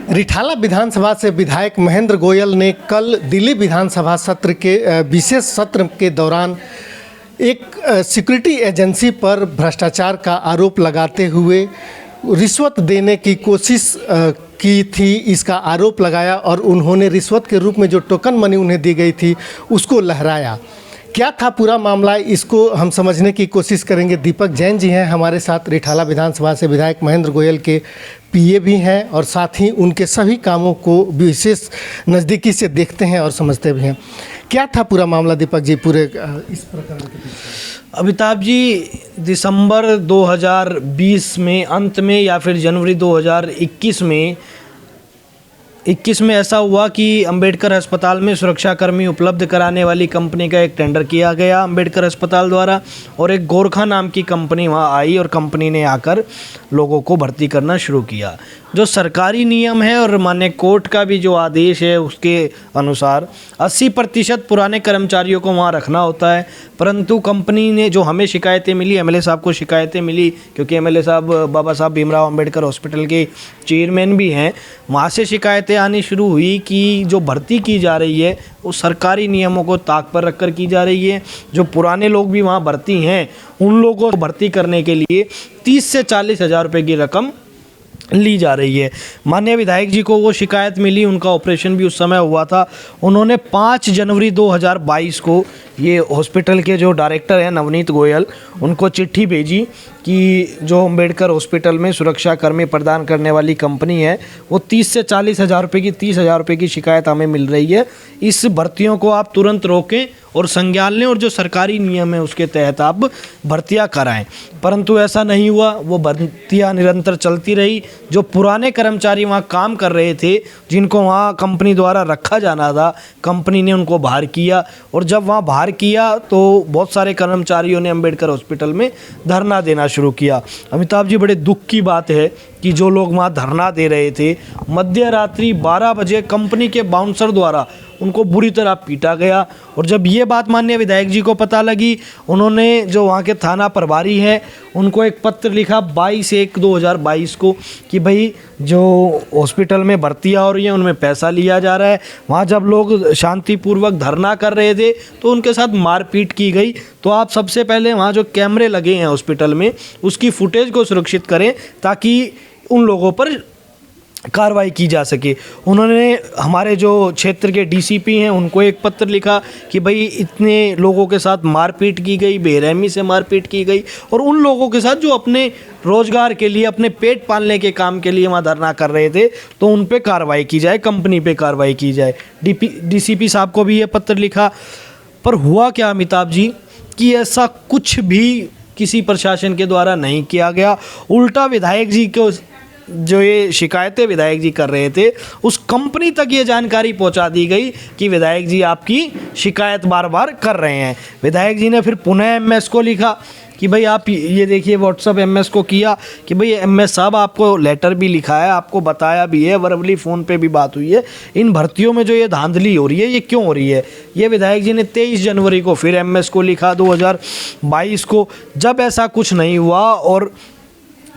रिठाला विधानसभा से विधायक महेंद्र गोयल ने कल दिल्ली विधानसभा सत्र के विशेष सत्र के दौरान एक सिक्योरिटी एजेंसी पर भ्रष्टाचार का आरोप लगाते हुए रिश्वत देने की कोशिश की थी, इसका आरोप लगाया और उन्होंने रिश्वत के रूप में जो टोकन मनी उन्हें दी गई थी उसको लहराया। क्या था पूरा मामला, इसको हम समझने की कोशिश करेंगे। दीपक जैन जी हैं हमारे साथ, रिठाला विधानसभा से विधायक महेंद्र गोयल के पीए भी हैं और साथ ही उनके सभी कामों को विशेष नज़दीकी से देखते हैं और समझते भी हैं। क्या था पूरा मामला दीपक जी पूरे इस प्रकरण के पीछे? अमिताभ जी, दिसंबर 2020 में अंत में या फिर जनवरी 2021 में ऐसा हुआ कि अंबेडकर अस्पताल में सुरक्षाकर्मी उपलब्ध कराने वाली कंपनी का एक टेंडर किया गया अंबेडकर अस्पताल द्वारा, और एक गोरखा नाम की कंपनी वहां आई और कंपनी ने आकर लोगों को भर्ती करना शुरू किया। जो सरकारी नियम है और माननीय कोर्ट का भी जो आदेश है उसके अनुसार 80% पुराने कर्मचारियों को वहाँ रखना होता है, परंतु कंपनी ने जो हमें शिकायतें मिली, एमएलए साहब को शिकायतें मिली, क्योंकि एमएलए साहब बाबा साहब भीमराव अंबेडकर हॉस्पिटल के चेयरमैन भी हैं, वहाँ से शिकायतें आनी शुरू हुई कि जो भर्ती की जा रही है वो सरकारी नियमों को ताक पर रखकर की जा रही है। जो पुराने लोग भी वहाँ भर्ती हैं उन लोगों को भर्ती करने के लिए 30 से 40 हज़ार रुपये की रकम ली जा रही है। माननीय विधायक जी को वो शिकायत मिली, उनका ऑपरेशन भी उस समय हुआ था। उन्होंने 5 जनवरी 2022 को ये हॉस्पिटल के जो डायरेक्टर हैं नवनीत गोयल, उनको चिट्ठी भेजी कि जो अंबेडकर हॉस्पिटल में सुरक्षाकर्मी प्रदान करने वाली कंपनी है वो 30 से 40 हज़ार रुपये की 30 हज़ार रुपये की शिकायत हमें मिल रही है। इस भर्तियों को आप तुरंत रोकें और संज्ञान लें और जो सरकारी नियम है उसके तहत आप भर्तियां कराएं। परंतु ऐसा नहीं हुआ, वो भर्तियां निरंतर चलती रही। जो पुराने कर्मचारी वहाँ काम कर रहे थे, जिनको वहाँ कंपनी द्वारा रखा जाना था, कंपनी ने उनको बाहर किया, और जब वहाँ बाहर किया तो बहुत सारे कर्मचारियों ने अंबेडकर हॉस्पिटल में धरना देना शुरू किया। अमिताभ जी, बड़े दुख की बात है कि जो लोग वहाँ धरना दे रहे थे, मध्य रात्रि 12 बजे कंपनी के बाउंसर द्वारा उनको बुरी तरह पीटा गया। और जब ये बात माननीय विधायक जी को पता लगी, उन्होंने जो वहाँ के थाना प्रभारी हैं उनको एक पत्र लिखा 22/1/2022 को कि भाई जो हॉस्पिटल में भर्तियाँ हो रही हैं उनमें पैसा लिया जा रहा है। वहाँ जब लोग शांतिपूर्वक धरना कर रहे थे तो उनके साथ मारपीट की गई। तो आप सबसे पहले वहाँ जो कैमरे लगे हैं हॉस्पिटल में उसकी फुटेज को सुरक्षित करें ताकि उन लोगों पर कार्रवाई की जा सके। उन्होंने हमारे जो क्षेत्र के डीसीपी हैं उनको एक पत्र लिखा कि भाई इतने लोगों के साथ मारपीट की गई, बेरहमी से मारपीट की गई, और उन लोगों के साथ जो अपने रोजगार के लिए, अपने पेट पालने के काम के लिए वहाँ धरना कर रहे थे, तो उन पे कार्रवाई की जाए, कंपनी पे कार्रवाई की जाए। डीसीपी साहब को भी ये पत्र लिखा। पर हुआ क्या अमिताभ जी कि ऐसा कुछ भी किसी प्रशासन के द्वारा नहीं किया गया। उल्टा विधायक जी को जो ये शिकायतें विधायक जी कर रहे थे उस कंपनी तक ये जानकारी पहुंचा दी गई कि विधायक जी आपकी शिकायत बार बार कर रहे हैं। विधायक जी ने फिर पुनः एमएस को लिखा कि भाई आप ये देखिए, व्हाट्सअप एमएस को किया कि भाई एमएस साहब आपको लेटर भी लिखा है, आपको बताया भी है, वर्बली फ़ोन पे भी बात हुई है, इन भर्तियों में जो ये धांधली हो रही है ये क्यों हो रही है। ये विधायक जी ने 23 जनवरी को फिर एमएस को लिखा 2022 को। जब ऐसा कुछ नहीं हुआ और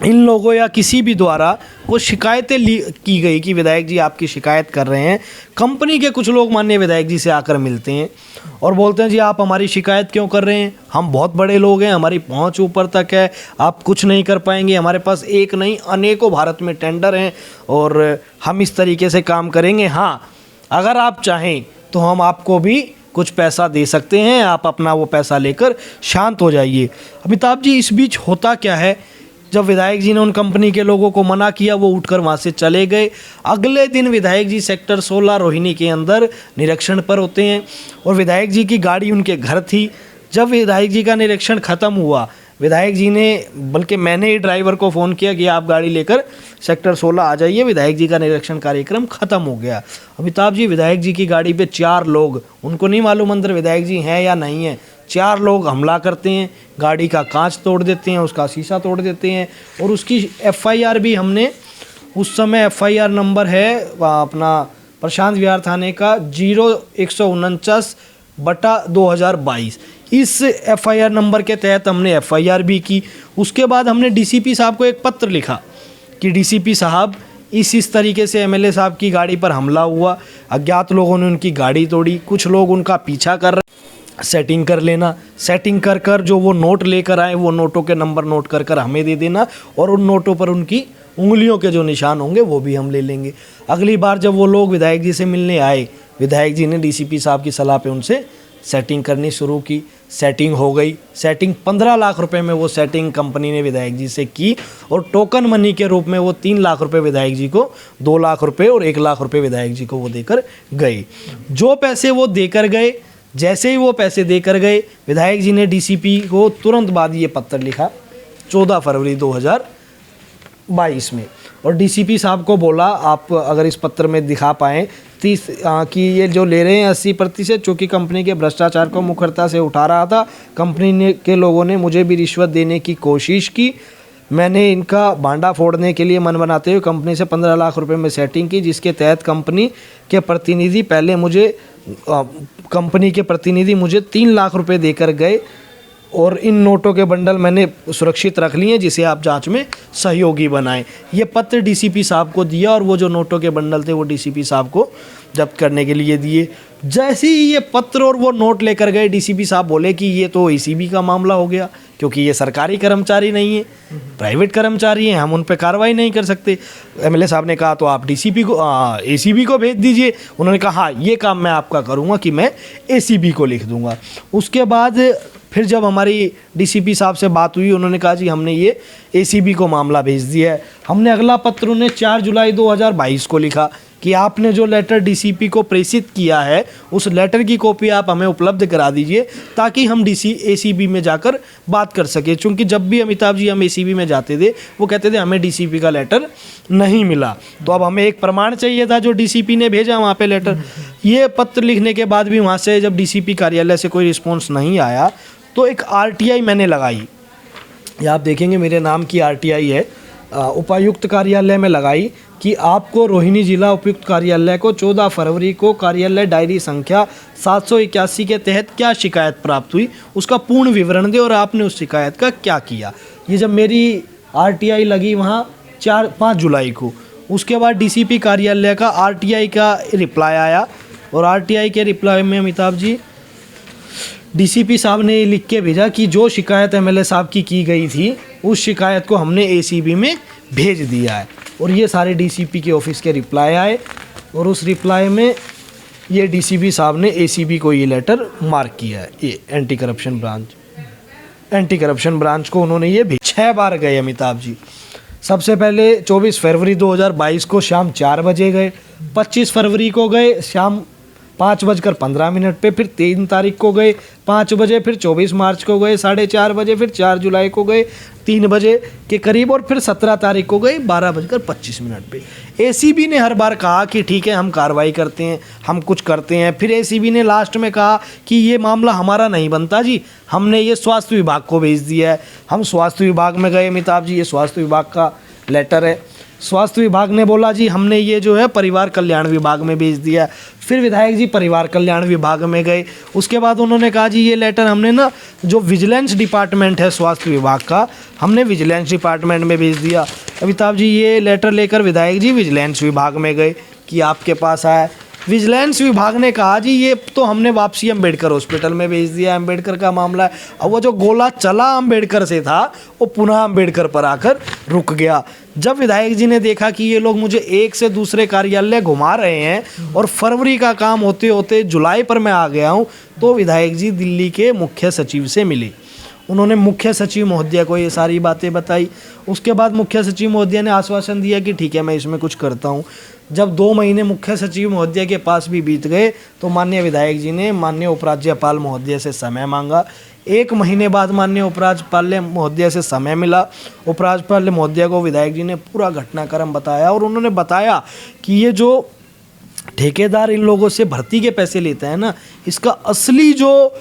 इन लोगों या किसी भी द्वारा वो शिकायतें की गई कि विधायक जी आपकी शिकायत कर रहे हैं, कंपनी के कुछ लोग माननीय विधायक जी से आकर मिलते हैं और बोलते हैं जी आप हमारी शिकायत क्यों कर रहे हैं, हम बहुत बड़े लोग हैं, हमारी पहुंच ऊपर तक है, आप कुछ नहीं कर पाएंगे, हमारे पास एक नहीं अनेकों भारत में टेंडर हैं और हम इस तरीके से काम करेंगे। हाँ, अगर आप चाहें तो हम आपको भी कुछ पैसा दे सकते हैं, आप अपना वो पैसा लेकर शांत हो जाइए। अमिताभ जी, इस बीच होता क्या है, जब विधायक जी ने उन कंपनी के लोगों को मना किया वो उठकर वहाँ से चले गए। अगले दिन विधायक जी सेक्टर 16 रोहिणी के अंदर निरीक्षण पर होते हैं और विधायक जी की गाड़ी उनके घर थी। जब विधायक जी का निरीक्षण ख़त्म हुआ, विधायक जी ने, बल्कि मैंने ही ड्राइवर को फ़ोन किया कि आप गाड़ी लेकर सेक्टर 16 आ जाइए, विधायक जी का निरीक्षण कार्यक्रम ख़त्म हो गया। अमिताभ जी, विधायक जी की गाड़ी पे 4 लोग, उनको नहीं मालूम अंदर विधायक जी हैं या नहीं हैं, 4 लोग हमला करते हैं, गाड़ी का कांच तोड़ देते हैं, उसका शीशा तोड़ देते हैं। और उसकी एफआईआर भी हमने, उस समय एफआईआर नंबर है अपना प्रशांत विहार थाने का 0149/2022, इस एफआईआर नंबर के तहत हमने एफआईआर भी की। उसके बाद हमने डीसीपी साहब को एक पत्र लिखा कि डीसीपी साहब इस तरीके से एमएलए साहब की गाड़ी पर हमला हुआ। अज्ञात लोगों ने उनकी गाड़ी तोड़ी, कुछ लोग उनका पीछा कर रहे, सेटिंग कर लेना, सेटिंग कर कर जो वो नोट लेकर आए वो नोटों के नंबर नोट कर कर हमें दे देना, और उन नोटों पर उनकी उंगलियों के जो निशान होंगे वो भी हम ले लेंगे। अगली बार जब वो लोग विधायक जी से मिलने आए, विधायक जी ने डीसीपी साहब की सलाह पे उनसे सेटिंग करनी शुरू की। सेटिंग हो गई, सेटिंग 15 लाख रुपए में वो सेटिंग कंपनी ने विधायक जी से की, और टोकन मनी के रूप में वो 3 लाख रुपए विधायक जी को, 2 लाख रुपए और 1 लाख रुपए विधायक जी को वो देकर गए। जो पैसे वो देकर गए, जैसे ही वो पैसे देकर गए, विधायक जी ने डीसीपी को तुरंत बाद ये पत्र लिखा 14 फरवरी 2022 में, और डीसीपी साहब को बोला आप अगर इस पत्र में दिखा पाएँ कि ये जो ले रहे हैं 80%, चूँकि कंपनी के भ्रष्टाचार को मुखरता से उठा रहा था, कंपनी के लोगों ने मुझे भी रिश्वत देने की कोशिश की, मैंने इनका भांडा फोड़ने के लिए मन बनाते हुए कंपनी से 15 लाख रुपए में सेटिंग की, जिसके तहत कंपनी के प्रतिनिधि मुझे 3 लाख रुपए देकर गए, और इन नोटों के बंडल मैंने सुरक्षित रख लिए, जिसे आप जांच में सहयोगी बनाएं। ये पत्र डीसीपी साहब को दिया, और वो जो नोटों के बंडल थे वो डीसीपी साहब को जब्त करने के लिए दिए। जैसे ही ये पत्र और वो नोट लेकर गए, डीसीपी साहब बोले कि ये तो एसीबी का मामला हो गया, क्योंकि ये सरकारी कर्मचारी नहीं है, प्राइवेट कर्मचारी हैं, हम उन पर कार्रवाई नहीं कर सकते। एमएलए साहब ने कहा तो आप डीसीपी को एसीबी को भेज दीजिए। उन्होंने कहा हाँ, ये काम मैं आपका करूँगा कि मैं एसीबी को लिख दूँगा। उसके बाद फिर जब हमारी डीसीपी साहब से बात हुई, उन्होंने कहा जी हमने ये एसीबी को मामला भेज दिया है। हमने अगला पत्र उन्हें 4 जुलाई 2022 को लिखा कि आपने जो लेटर डीसीपी को प्रेषित किया है, उस लेटर की कॉपी आप हमें उपलब्ध करा दीजिए, ताकि हम एसीबी में जाकर बात कर सके। चूँकि जब भी अमिताभ जी हम एसीबी में जाते थे, वो कहते थे हमें डीसीपी का लेटर नहीं मिला, तो अब हमें एक प्रमाण चाहिए था जो डीसीपी ने भेजा वहाँ पे लेटर। ये पत्र लिखने के बाद भी वहाँ से जब डीसीपी कार्यालय से कोई रिस्पॉन्स नहीं आया, तो एक आरटीआई मैंने लगाई। ये आप देखेंगे मेरे नाम की आरटीआई है, उपायुक्त कार्यालय में लगाई कि आपको रोहिणी जिला उपायुक्त कार्यालय को 14 फरवरी को कार्यालय डायरी संख्या 781 के तहत क्या शिकायत प्राप्त हुई, उसका पूर्ण विवरण दे और आपने उस शिकायत का क्या किया। ये जब मेरी आरटीआई लगी वहाँ 5 जुलाई को, उसके बाद डीसीपी कार्यालय का आरटीआई का रिप्लाई आया, और आरटीआई के रिप्लाई में अमिताभ जी डीसीपी साहब ने लिख के भेजा कि जो शिकायत एमएलए साहब की गई थी, उस शिकायत को हमने एसीबी में भेज दिया है। और ये सारे डीसीपी के ऑफिस के रिप्लाई आए, और उस रिप्लाई में ये डीसीपी साहब ने एसीबी को ये लेटर मार्क किया है, ये एंटी करप्शन ब्रांच को उन्होंने ये 6 बार गए अमिताभ जी। सबसे पहले 24 फरवरी 2022 को शाम 4 बजे गए, 25 फरवरी को गए शाम 5:15 पे, फिर 3 तारीख को गए 5 बजे, फिर 24 मार्च को गए 4:30 बजे, फिर 4 जुलाई को गए 3 बजे के करीब, और फिर 17 तारीख को गए 12:25 पे। एसीबी ने हर बार कहा कि ठीक है हम कार्रवाई करते हैं, हम कुछ करते हैं। फिर एसीबी ने लास्ट में कहा कि ये मामला हमारा नहीं बनता जी, हमने ये स्वास्थ्य विभाग को भेज दिया है। हम स्वास्थ्य विभाग में गए अमिताभ जी, ये स्वास्थ्य विभाग का लेटर है। स्वास्थ्य विभाग ने बोला जी हमने ये जो है परिवार कल्याण विभाग में भेज दिया। फिर विधायक जी परिवार कल्याण विभाग में गए। उसके बाद उन्होंने कहा जी ये लेटर हमने ना जो विजिलेंस डिपार्टमेंट है स्वास्थ्य विभाग का, हमने विजिलेंस डिपार्टमेंट में भेज दिया। अमिताभ जी ये लेटर लेकर विधायक जी विजिलेंस विभाग में गए कि आपके पास आया। विजिलेंस विभाग ने कहा जी ये तो हमने वापसी अम्बेडकर हॉस्पिटल में भेज दिया, अम्बेडकर का मामला है। और वो जो गोला चला अम्बेडकर से था वो पुनः अम्बेडकर पर आकर रुक गया। जब विधायक जी ने देखा कि ये लोग मुझे एक से दूसरे कार्यालय घुमा रहे हैं और फरवरी का काम होते होते जुलाई पर मैं आ गया हूँ, तो विधायक जी दिल्ली के मुख्य सचिव से मिले। उन्होंने मुख्य सचिव महोदय को ये सारी बातें बताई। उसके बाद मुख्य सचिव महोदय ने आश्वासन दिया कि ठीक है मैं इसमें कुछ करता हूँ। जब 2 महीने मुख्य सचिव महोदय के पास भी बीत गए तो माननीय विधायक जी ने माननीय उपराज्यपाल महोदय से समय मांगा। 1 महीने बाद माननीय उपराज्यपाल महोदय से समय मिला। उपराज्यपाल महोदय को विधायक जी ने पूरा घटनाक्रम बताया, और उन्होंने बताया कि ये जो ठेकेदार इन लोगों से भर्ती के पैसे लेता है ना, इसका असली जो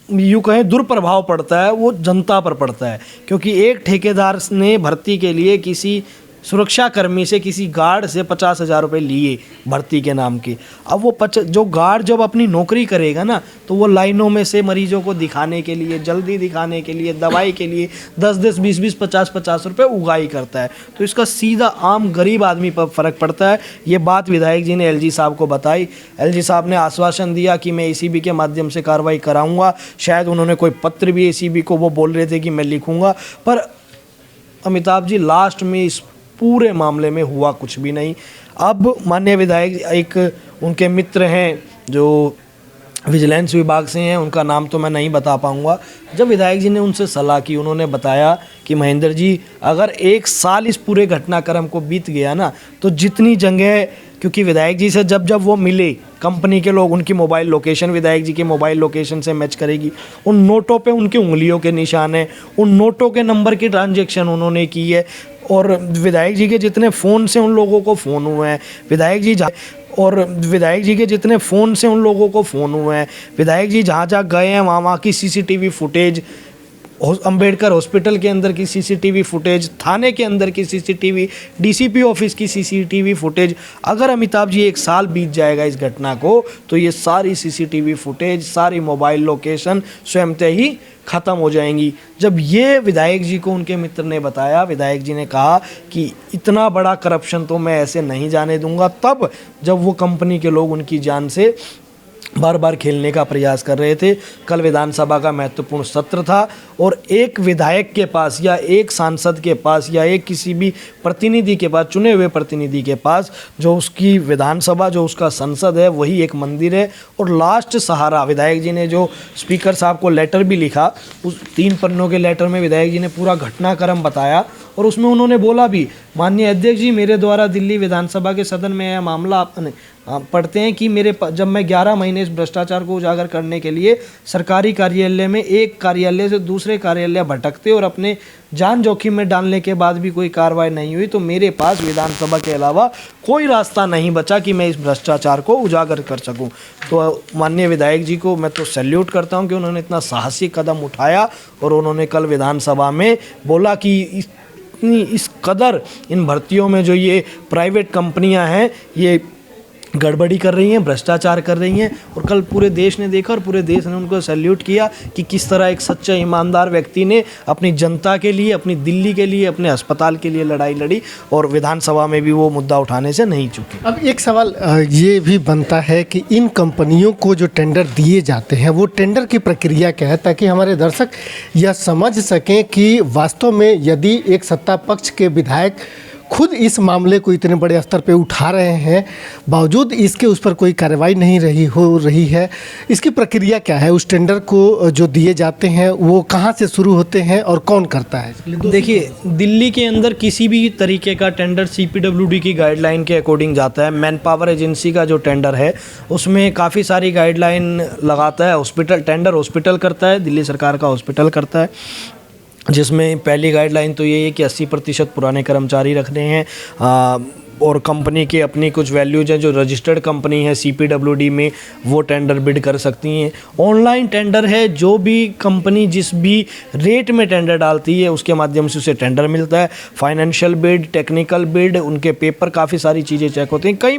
यूँ कहें दुष्प्रभाव पड़ता है वो जनता पर पड़ता है। क्योंकि एक ठेकेदार ने भर्ती के लिए किसी सुरक्षाकर्मी से, किसी गार्ड से 50,000 रुपये लिए भर्ती के नाम के। अब वो जो गार्ड जब अपनी नौकरी करेगा ना, तो वो लाइनों में से मरीजों को दिखाने के लिए, जल्दी दिखाने के लिए, दवाई के लिए 10-10, 20-20, 50-50 रुपये उगाही करता है। तो इसका सीधा आम गरीब आदमी पर फ़र्क पड़ता है। ये बात विधायक जी ने एलजी साहब को बताई। एलजी साहब ने आश्वासन दिया कि मैं एसीबी के माध्यम से कार्रवाई कराऊंगा। शायद उन्होंने कोई पत्र भी एसीबी को वो बोल रहे थे कि मैं लिखूंगा, पर अमिताभ जी लास्ट में इस पूरे मामले में हुआ कुछ भी नहीं। अब माननीय विधायक एक उनके मित्र हैं जो विजिलेंस विभाग से हैं, उनका नाम तो मैं नहीं बता पाऊंगा। जब विधायक जी ने उनसे सलाह की, उन्होंने बताया कि महेंद्र जी, अगर 1 साल इस पूरे घटनाक्रम को बीत गया ना, तो जितनी जगह, क्योंकि विधायक जी से जब जब वो मिले कंपनी के लोग, उनकी मोबाइल लोकेशन विधायक जी की मोबाइल लोकेशन से मैच करेगी। उन नोटों पे उनकी उंगलियों के निशान हैं, उन नोटों के नंबर की ट्रांजैक्शन उन्होंने की है। और विधायक जी के जितने फ़ोन से उन लोगों को फ़ोन हुए हैं, विधायक जी जहाँ जहाँ गए हैं वहाँ की सीसीटीवी फुटेज, अंबेडकर हॉस्पिटल के अंदर की सीसीटीवी फुटेज, थाने के अंदर की सीसीटीवी, डीसीपी ऑफिस की सीसीटीवी फुटेज। अगर अमिताभ जी 1 साल बीत जाएगा इस घटना को, तो ये सारी सीसीटीवी फुटेज, सारी मोबाइल लोकेशन स्वयंतः ही ख़त्म हो जाएंगी। जब ये विधायक जी को उनके मित्र ने बताया, विधायक जी ने कहा कि इतना बड़ा करप्शन तो मैं ऐसे नहीं जाने दूंगा। तब जब वो कंपनी के लोग उनकी जान से बार बार खेलने का प्रयास कर रहे थे। कल विधानसभा का महत्वपूर्ण सत्र था और एक विधायक के पास या एक सांसद के पास या एक किसी भी प्रतिनिधि के पास, चुने हुए प्रतिनिधि के पास, जो उसकी विधानसभा, जो उसका संसद है, वही एक मंदिर है। और लास्ट सहारा, विधायक जी ने जो स्पीकर साहब को लेटर भी लिखा, उस 3 पन्नों के लेटर में विधायक जी ने पूरा घटनाक्रम बताया और उसमें उन्होंने बोला भी, माननीय अध्यक्ष जी, मेरे द्वारा दिल्ली विधानसभा के सदन में यह मामला आपने पढ़ते हैं कि जब मैं 11 महीने इस भ्रष्टाचार को उजागर करने के लिए सरकारी कार्यालय में एक कार्यालय से दूसरे कार्यालय भटकते और अपने जान जोखिम में डालने के बाद भी कोई कार्रवाई नहीं हुई, तो मेरे पास विधानसभा के अलावा कोई रास्ता नहीं बचा कि मैं इस भ्रष्टाचार को उजागर कर सकूं। तो माननीय विधायक जी को मैं तो सैल्यूट करता हूं कि उन्होंने इतना साहसी कदम उठाया और उन्होंने कल विधानसभा में बोला कि इस कदर इन भर्तियों में जो ये प्राइवेट कंपनियां हैं, ये गड़बड़ी कर रही हैं, भ्रष्टाचार कर रही हैं। और कल पूरे देश ने देखा और पूरे देश ने उनको सैल्यूट किया कि किस तरह एक सच्चा ईमानदार व्यक्ति ने अपनी जनता के लिए, अपनी दिल्ली के लिए, अपने अस्पताल के लिए लड़ाई लड़ी और विधानसभा में भी वो मुद्दा उठाने से नहीं चुके। अब एक सवाल ये भी बनता है कि इन कंपनियों को जो टेंडर दिए जाते हैं, वो टेंडर की प्रक्रिया क्या है, ताकि हमारे दर्शक यह समझ सकें कि वास्तव में यदि एक सत्ता पक्ष के विधायक खुद इस मामले को इतने बड़े स्तर पे उठा रहे हैं, बावजूद इसके उस पर कोई कार्रवाई नहीं हो रही है, इसकी प्रक्रिया क्या है? उस टेंडर को जो दिए जाते हैं वो कहाँ से शुरू होते हैं और कौन करता है? देखिए, दिल्ली के अंदर किसी भी तरीके का टेंडर CPWD की गाइडलाइन के अकॉर्डिंग जाता है। मैन पावर एजेंसी का जो टेंडर है उसमें काफ़ी सारी गाइडलाइन लगाता है। हॉस्पिटल करता है, दिल्ली सरकार का हॉस्पिटल करता है, जिसमें पहली गाइडलाइन तो ये है कि 80% पुराने कर्मचारी रखने हैं और कंपनी के अपनी कुछ वैल्यूज हैं। जो रजिस्टर्ड कंपनी है CPWD में, वो टेंडर बिड कर सकती हैं। ऑनलाइन टेंडर है, जो भी कंपनी जिस भी रेट में टेंडर डालती है उसके माध्यम से उसे टेंडर मिलता है। फाइनेंशियल बिड, टेक्निकल बिड, उनके पेपर, काफ़ी सारी चीज़ें चेक होती हैं। कई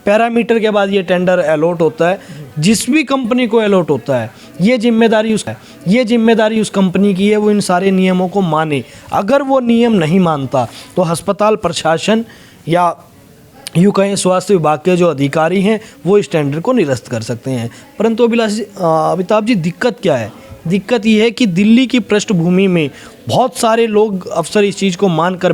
पैरामीटर के बाद ये टेंडर अलॉट होता है। जिस भी कंपनी को अलॉट होता है, ये जिम्मेदारी उस कंपनी की है, वो इन सारे नियमों को माने। अगर वो नियम नहीं मानता तो अस्पताल प्रशासन या यूँ कहें स्वास्थ्य विभाग के जो अधिकारी हैं वो इस टेंडर को निरस्त कर सकते हैं। परंतु अमिताभ जी, दिक्कत क्या है? दिक्कत ये है कि दिल्ली की पृष्ठभूमि में बहुत सारे लोग, अफसर इस चीज़ को मानकर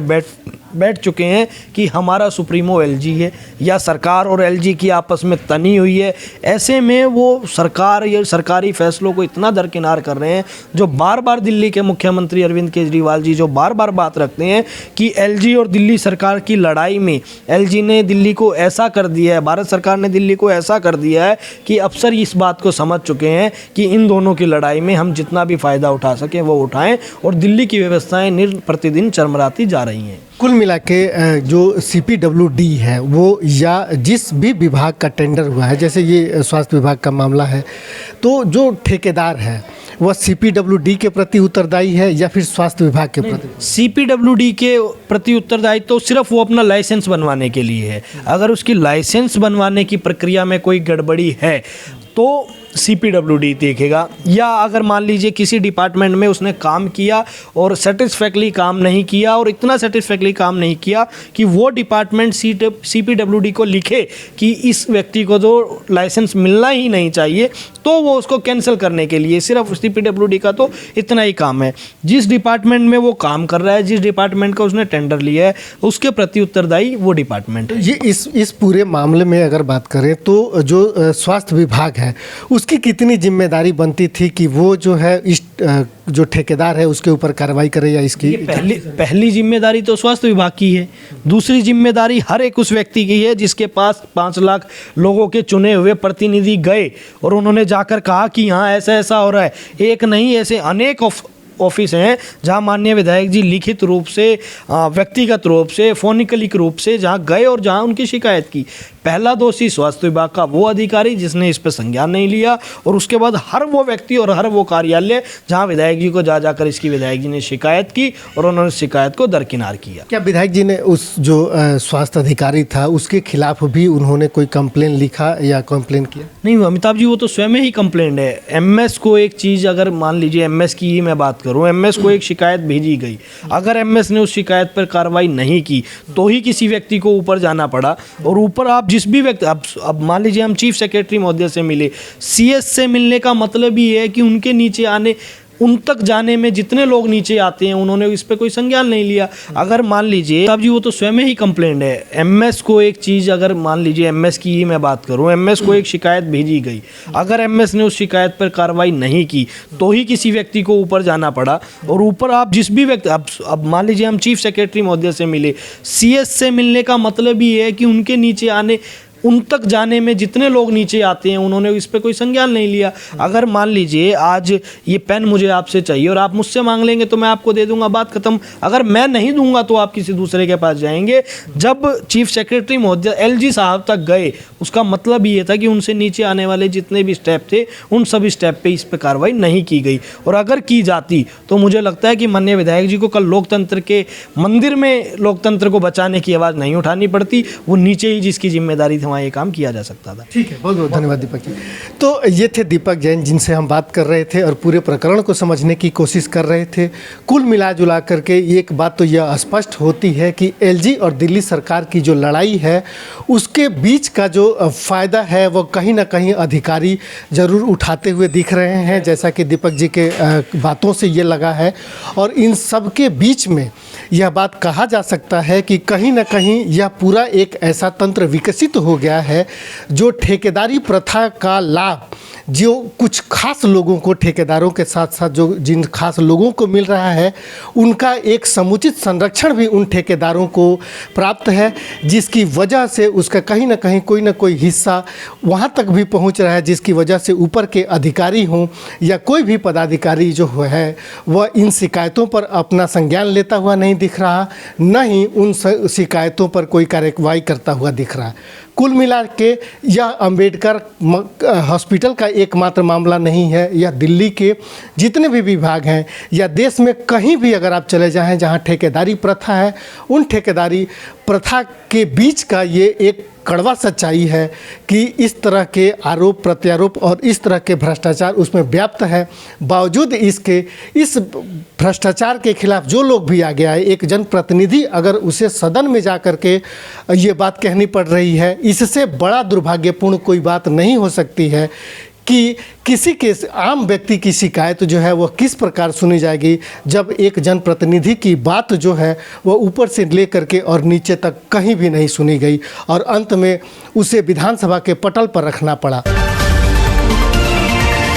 बैठ चुके हैं कि हमारा सुप्रीमो LG है या सरकार और LG की आपस में तनी हुई है। ऐसे में वो सरकार या सरकारी फैसलों को इतना दरकिनार कर रहे हैं, जो बार बार दिल्ली के मुख्यमंत्री अरविंद केजरीवाल जी जो बार बार बात रखते हैं कि LG और दिल्ली सरकार की लड़ाई में LG ने दिल्ली को ऐसा कर दिया है, भारत सरकार ने दिल्ली को ऐसा कर दिया है कि अफसर इस बात को समझ चुके हैं कि इन दोनों की लड़ाई में हम जितना भी फ़ायदा उठा सकें वो उठाएँ और दिल्ली दिल्ली की व्यवस्थाएं प्रतिदिन चरमराती जा रही हैं। कुल मिला के जो CPWD है वो या जिस भी विभाग का टेंडर हुआ है, जैसे ये स्वास्थ्य विभाग का मामला है, तो जो ठेकेदार है वह CPWD के प्रति उत्तरदायी है या फिर स्वास्थ्य विभाग के प्रति? CPWD के प्रति उत्तरदायी तो सिर्फ वो अपना लाइसेंस बनवाने के लिए है। अगर उसकी लाइसेंस बनवाने की प्रक्रिया में कोई गड़बड़ी है तो CPWD देखेगा, या अगर मान लीजिए किसी डिपार्टमेंट में उसने काम किया और सेटिस्फैक्टली काम नहीं किया और इतना सेटिस्फैक्टली काम नहीं किया कि वो डिपार्टमेंट CPWD को लिखे कि इस व्यक्ति को तो लाइसेंस मिलना ही नहीं चाहिए, तो वो उसको कैंसिल करने के लिए सिर्फ CPWD का तो इतना ही काम है। जिस डिपार्टमेंट में वो काम कर रहा है, जिस डिपार्टमेंट का उसने टेंडर लिया है, उसके प्रति उत्तरदायी वो डिपार्टमेंट है। ये इस पूरे मामले में अगर बात करें तो जो स्वास्थ्य विभाग है उसकी कितनी जिम्मेदारी बनती थी कि वो जो है इस जो ठेकेदार है उसके ऊपर कार्रवाई करे, या इसकी पहली जिम्मेदारी तो स्वास्थ्य विभाग की है। दूसरी जिम्मेदारी हर एक उस व्यक्ति की है जिसके पास 5 लाख लोगों के चुने हुए प्रतिनिधि गए और उन्होंने जाकर कहा कि यहाँ ऐसा ऐसा हो रहा है। एक नहीं, ऐसे अनेक ऑफिस हैं जहां माननीय विधायक जी लिखित रूप से, व्यक्तिगत रूप से, फोनिकलिक रूप से जहां गए और जहां उनकी शिकायत की। पहला दोषी स्वास्थ्य विभाग का वो अधिकारी जिसने इस पर संज्ञान नहीं लिया, और उसके बाद हर वो व्यक्ति और हर वो कार्यालय जहां विधायक जी को जाकर इसकी विधायक जी ने शिकायत की और उन्होंने शिकायत को दरकिनार किया। क्या विधायक जी ने उस जो स्वास्थ्य अधिकारी था उसके खिलाफ भी उन्होंने कोई कंप्लेन लिखा या कंप्लेन किया? नहीं अमिताभ जी, वो तो स्वयं ही कंप्लेंट है। MS को एक चीज़, अगर मान लीजिए MS की ही मैं बात करूं, MS को एक शिकायत भेजी गई, अगर MS ने उस शिकायत पर कार्रवाई नहीं की तो ही किसी व्यक्ति को ऊपर जाना पड़ा। और ऊपर आप जिस भी व्यक्ति, अब मान लीजिए हम चीफ सेक्रेटरी महोदय से मिले, CS से मिलने का मतलब ही है कि उनके नीचे आने, उन तक जाने में जितने लोग नीचे आते हैं उन्होंने इस पर कोई संज्ञान नहीं लिया। अगर मान लीजिए साहब जी, वो तो स्वयं ही कंप्लेंट है। MS को एक चीज़, अगर मान लीजिए MS की ही मैं बात करूं, MS को एक शिकायत भेजी गई, अगर MS ने उस शिकायत पर कार्रवाई नहीं की तो ही किसी व्यक्ति को ऊपर जाना पड़ा। और ऊपर आप जिस भी व्यक्ति, अब मान लीजिए हम चीफ सेक्रेटरी महोदय से मिले, CS से मिलने का मतलब ही है कि उनके नीचे आने, उन तक जाने में जितने लोग नीचे आते हैं उन्होंने इस पर कोई संज्ञान नहीं लिया। अगर मान लीजिए आज ये पेन मुझे आपसे चाहिए और आप मुझसे मांग लेंगे तो मैं आपको दे दूंगा, बात खत्म। अगर मैं नहीं दूंगा तो आप किसी दूसरे के पास जाएंगे। जब चीफ सेक्रेटरी महोदय LG साहब तक गए, उसका मतलब ये था कि उनसे नीचे आने वाले जितने भी स्टेप थे उन सभी स्टेप पे इस पर कार्रवाई नहीं की गई। और अगर की जाती तो मुझे लगता है कि माननीय विधायक जी को कल लोकतंत्र के मंदिर में लोकतंत्र को बचाने की आवाज़ नहीं उठानी पड़ती, वो नीचे ही जिसकी जिम्मेदारी थी वहाँ ये काम किया जा सकता था। ठीक है, बहुत बहुत धन्यवाद दीपक जी। तो ये थे दीपक जैन जिनसे हम बात कर रहे थे और पूरे प्रकरण को समझने की कोशिश कर रहे थे। कुल मिला जुला करके एक बात तो यह स्पष्ट होती है कि LG और दिल्ली सरकार की जो लड़ाई है उसके बीच का जो फ़ायदा है वो कहीं ना कहीं अधिकारी ज़रूर उठाते हुए दिख रहे हैं, जैसा कि दीपक जी के बातों से ये लगा है। और इन सब के बीच में यह बात कहा जा सकता है कि कहीं ना कहीं यह पूरा एक ऐसा तंत्र विकसित हो गया है जो ठेकेदारी प्रथा का लाभ जो कुछ खास लोगों को, ठेकेदारों के साथ साथ जो जिन खास लोगों को मिल रहा है, उनका एक समुचित संरक्षण भी उन ठेकेदारों को प्राप्त है, जिसकी वजह से उसका कहीं ना कहीं कोई ना कोई हिस्सा वहाँ तक भी पहुँच रहा है, जिसकी वजह से ऊपर के अधिकारी हों या कोई भी पदाधिकारी जो है वह इन शिकायतों पर अपना संज्ञान लेता हुआ नहीं दिख रहा, न ही उन शिकायतों पर कोई कार्रवाई करता हुआ दिख रहा। कुल मिला के यह अंबेडकर हॉस्पिटल का एकमात्र मामला नहीं है, यह दिल्ली के जितने भी विभाग हैं या देश में कहीं भी अगर आप चले जाएं जहां ठेकेदारी प्रथा है, उन ठेकेदारी प्रथा के बीच का ये एक कड़वा सच्चाई है कि इस तरह के आरोप प्रत्यारोप और इस तरह के भ्रष्टाचार उसमें व्याप्त है। बावजूद इसके इस भ्रष्टाचार के खिलाफ जो लोग भी आगे आए, एक जनप्रतिनिधि अगर उसे सदन में जा कर के ये बात कहनी पड़ रही है, इससे बड़ा दुर्भाग्यपूर्ण कोई बात नहीं हो सकती है कि किसी के आम व्यक्ति की शिकायत जो है वह किस प्रकार सुनी जाएगी जब एक जनप्रतिनिधि की बात जो है वह ऊपर से लेकर के और नीचे तक कहीं भी नहीं सुनी गई और अंत में उसे विधानसभा के पटल पर रखना पड़ा।